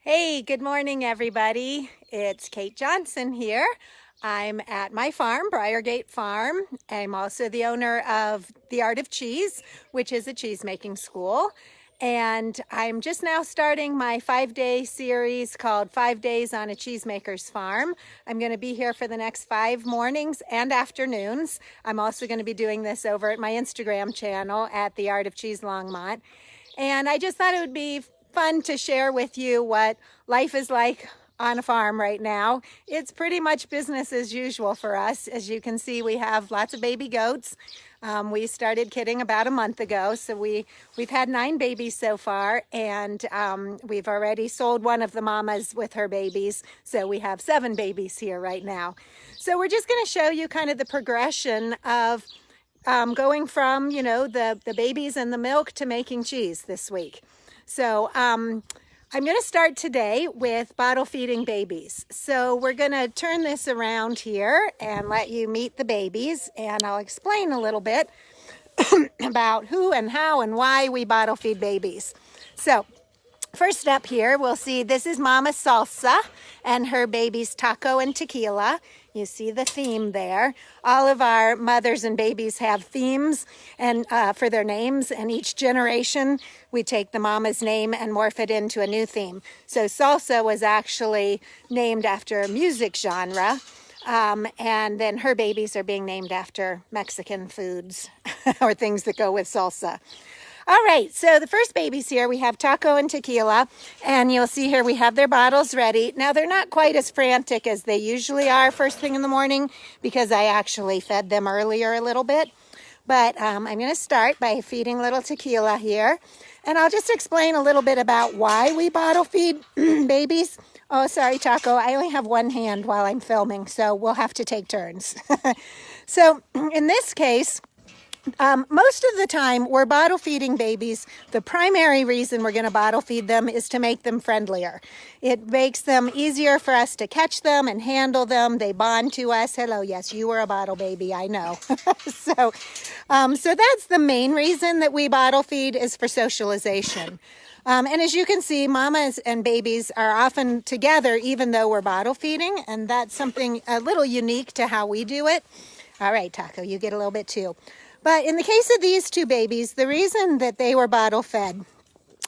Hey, good morning, everybody. It's Kate Johnson here. I'm at my farm, Briargate Farm. I'm also the owner of The Art of Cheese, which is a cheese-making school. And I'm just now starting my 5-day series called 5 Days on a Cheesemaker's Farm. I'm going to be here for the next 5 mornings and afternoons. I'm also going to be doing this over at my Instagram channel at The Art of Cheese Longmont. And I just thought it would be fun to share with you what life is like on a farm right now. It's pretty much business as usual for us. As you can see, we have lots of baby goats. We started kidding about a month ago, so we've had 9 babies so far, and we've already sold one of the mamas with her babies, so we have 7 babies here right now. So we're just going to show you kind of the progression of going from, the babies and the milk to making cheese this week. So I'm going to start today with bottle feeding babies. So we're going to turn this around here and let you meet the babies, and I'll explain a little bit about who and how and why we bottle feed babies. So first up here, we'll see this is Mama Salsa and her babies Taco and Tequila. You see the theme there. All of our mothers and babies have themes and for their names, and each generation we take the mama's name and morph it into a new theme. So Salsa was actually named after a music genre, and then her babies are being named after Mexican foods or things that go with salsa. All right, so the first babies here, we have Taco and Tequila, and you'll see here we have their bottles ready. Now, they're not quite as frantic as they usually are first thing in the morning because I actually fed them earlier a little bit. But I'm going to start by feeding little Tequila here, and I'll just explain a little bit about why we bottle feed babies. Oh, sorry, Taco, I only have one hand while I'm filming, so we'll have to take turns. So in this case, most of the time, we're bottle feeding babies. The primary reason we're going to bottle feed them is to make them friendlier. It makes them easier for us to catch them and handle them. They bond to us. Hello, yes, you were a bottle baby, I know. So that's the main reason that we bottle feed, is for socialization. And as you can see, mamas and babies are often together even though we're bottle feeding, and that's something a little unique to how we do it. All right, Taco, you get a little bit too. But in the case of these 2 babies, the reason that they were bottle fed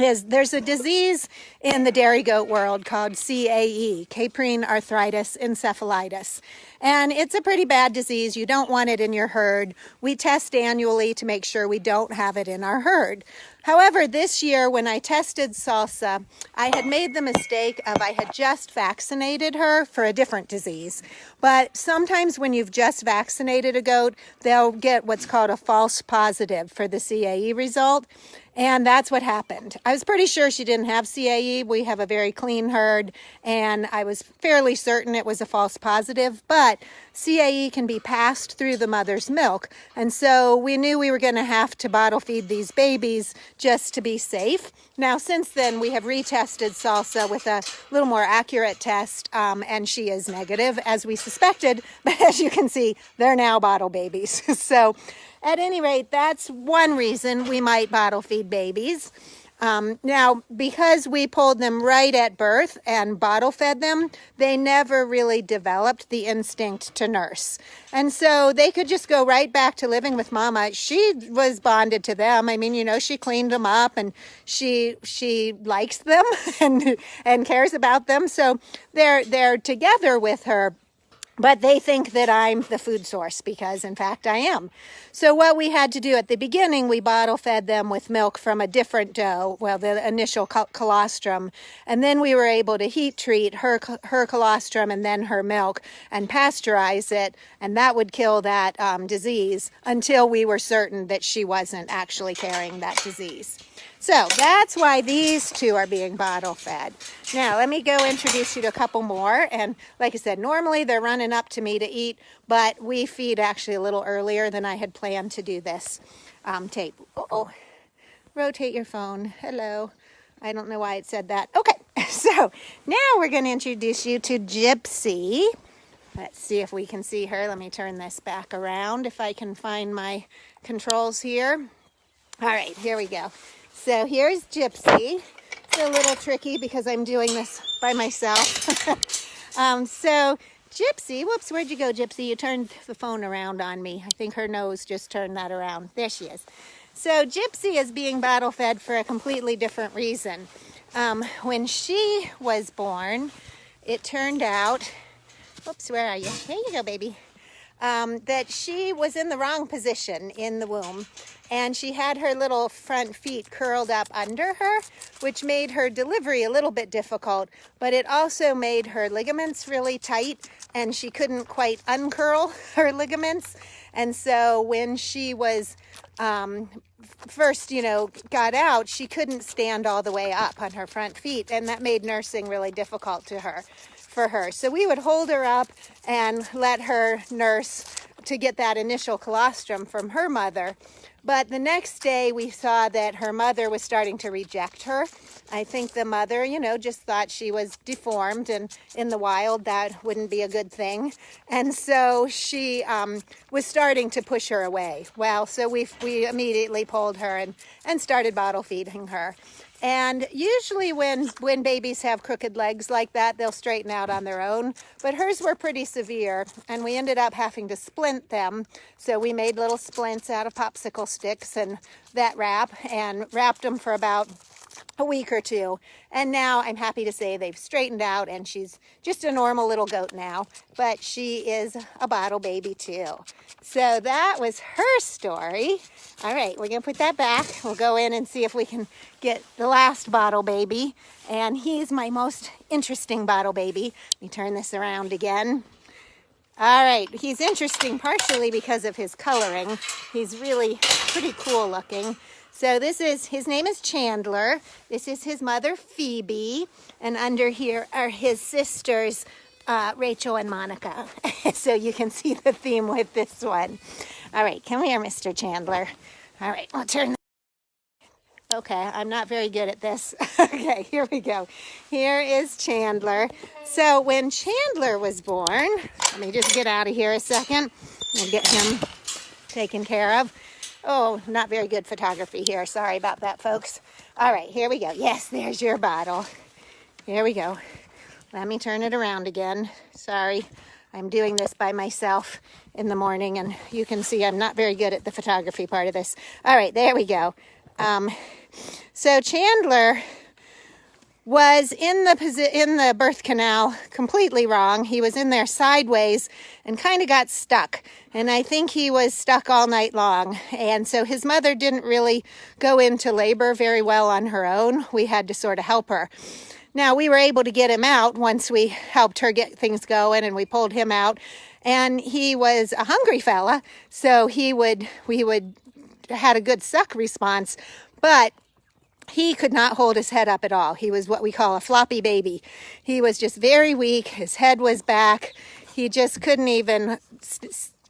is there's a disease in the dairy goat world called CAE, caprine arthritis encephalitis. And it's a pretty bad disease. You don't want it in your herd. We test annually to make sure we don't have it in our herd. However, this year when I tested Salsa, I had made the mistake of I had just vaccinated her for a different disease. But sometimes when you've just vaccinated a goat, they'll get what's called a false positive for the CAE result. And that's what happened. I was pretty sure she didn't have CAE. We have a very clean herd, and I was fairly certain it was a false positive. But CAE can be passed through the mother's milk. And so we knew we were going to have to bottle feed these babies just to be safe. Now, since then, we have retested Salsa with a little more accurate test, and she is negative, as we suspected. But as you can see, they're now bottle babies. So at any rate, that's one reason we might bottle feed babies. Now, because we pulled them right at birth and bottle fed them, they never really developed the instinct to nurse. And so they could just go right back to living with mama. She was bonded to them. I mean, she cleaned them up, and she likes them and cares about them. So they're together with her. But they think that I'm the food source because, in fact, I am. So what we had to do at the beginning, we bottle fed them with milk from a different doe, well, the initial colostrum. And then we were able to heat treat her colostrum and then her milk and pasteurize it. And that would kill that disease until we were certain that she wasn't actually carrying that disease. So that's why these 2 are being bottle fed. Now, let me go introduce you to a couple more. And like I said, normally they're running up to me to eat, but we feed actually a little earlier than I had planned to do this tape. Uh-oh. Rotate your phone. Hello. I don't know why it said that. Okay, so now we're going to introduce you to Gypsy. Let's see if we can see her. Let me turn this back around if I can find my controls here. All right, here we go. So here's Gypsy. a little tricky because I'm doing this by myself. So Gypsy, whoops, where'd you go, Gypsy? You turned the phone around on me. I think her nose just turned that around. There she is. So Gypsy is being bottle fed for a completely different reason. When she was born, it turned out, whoops, where are you? There you go, baby. That she was in the wrong position in the womb, and she had her little front feet curled up under her, which made her delivery a little bit difficult, but it also made her ligaments really tight, and she couldn't quite uncurl her ligaments. And so when she was first, got out, she couldn't stand all the way up on her front feet, and that made nursing really difficult for her. So we would hold her up and let her nurse to get that initial colostrum from her mother. But the next day we saw that her mother was starting to reject her. I think the mother, just thought she was deformed, and in the wild that wouldn't be a good thing. And so she was starting to push her away. Well, so we immediately pulled her and started bottle feeding her. And usually when babies have crooked legs like that, they'll straighten out on their own. But hers were pretty severe, and we ended up having to splint them. So we made little splints out of popsicle sticks and that wrap, and wrapped them for about a week or two. And now I'm happy to say they've straightened out, and she's just a normal little goat now. But she is a bottle baby too. So that was her story. All right, we're going to put that back. We'll go in and see if we can get the last bottle baby. And he's my most interesting bottle baby. Let me turn this around again. All right, he's interesting partially because of his coloring. He's really pretty cool looking. So his name is Chandler. This is his mother, Phoebe. And under here are his sisters, Rachel and Monica. So you can see the theme with this one. All right, come here, Mr. Chandler. All right, I'll turn. Okay, I'm not very good at this. Okay, here we go. Here is Chandler. So when Chandler was born, let me just get out of here a second and get him taken care of. Oh, not very good photography here. Sorry about that, folks. All right, here we go. Yes, there's your bottle. Here we go. Let me turn it around again. Sorry, I'm doing this by myself in the morning, and you can see I'm not very good at the photography part of this. All right, there we go. So Chandler was in the birth canal completely wrong. He was in there sideways and kind of got stuck. And I think he was stuck all night long. And so his mother didn't really go into labor very well on her own. We had to sort of help her. Now, we were able to get him out once we helped her get things going, and we pulled him out. And he was a hungry fella, so we would had a good suck response, but he could not hold his head up at all. He was what we call a floppy baby. He was just very weak. His head was back. He just couldn't even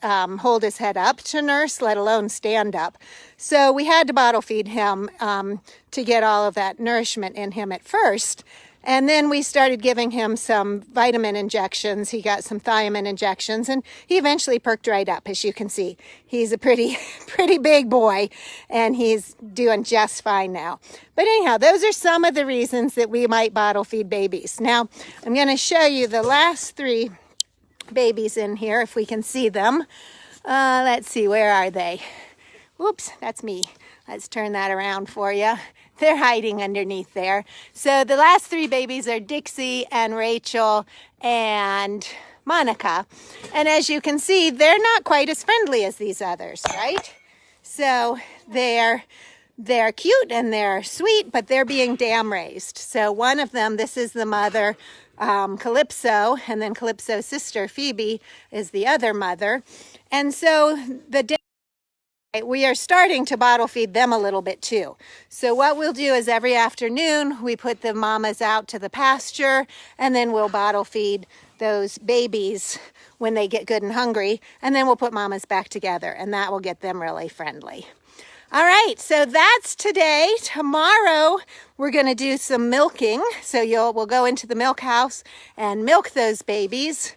hold his head up to nurse, let alone stand up. So we had to bottle feed him to get all of that nourishment in him at first. And then we started giving him some vitamin injections. He got some thiamine injections, and he eventually perked right up, as you can see. He's a pretty big boy, and he's doing just fine now. But anyhow, those are some of the reasons that we might bottle feed babies. Now, I'm going to show you the last 3 babies in here, if we can see them. Let's see, where are they? Whoops, that's me. Let's turn that around for you. They're hiding underneath there. So the last 3 babies are Dixie and Rachel and Monica. And as you can see, they're not quite as friendly as these others, right? So they're cute and they're sweet, but they're being dam raised. So one of them, this is the mother, Calypso, and then Calypso's sister, Phoebe, is the other mother. And so we are starting to bottle feed them a little bit too. So what we'll do is every afternoon we put the mamas out to the pasture, and then we'll bottle feed those babies when they get good and hungry, and then we'll put mamas back together, and that will get them really friendly. All right, so that's today. Tomorrow we're going to do some milking. So we'll go into the milk house and milk those babies.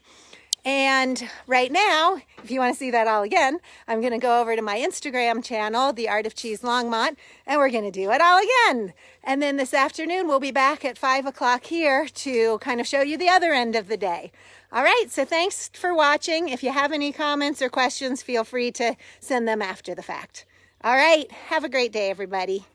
And right now, if you want to see that all again, I'm going to go over to my Instagram channel, The Art of Cheese Longmont, and we're going to do it all again. And then this afternoon, we'll be back at 5 o'clock here to kind of show you the other end of the day. All right, so thanks for watching. If you have any comments or questions, feel free to send them after the fact. All right, have a great day, everybody.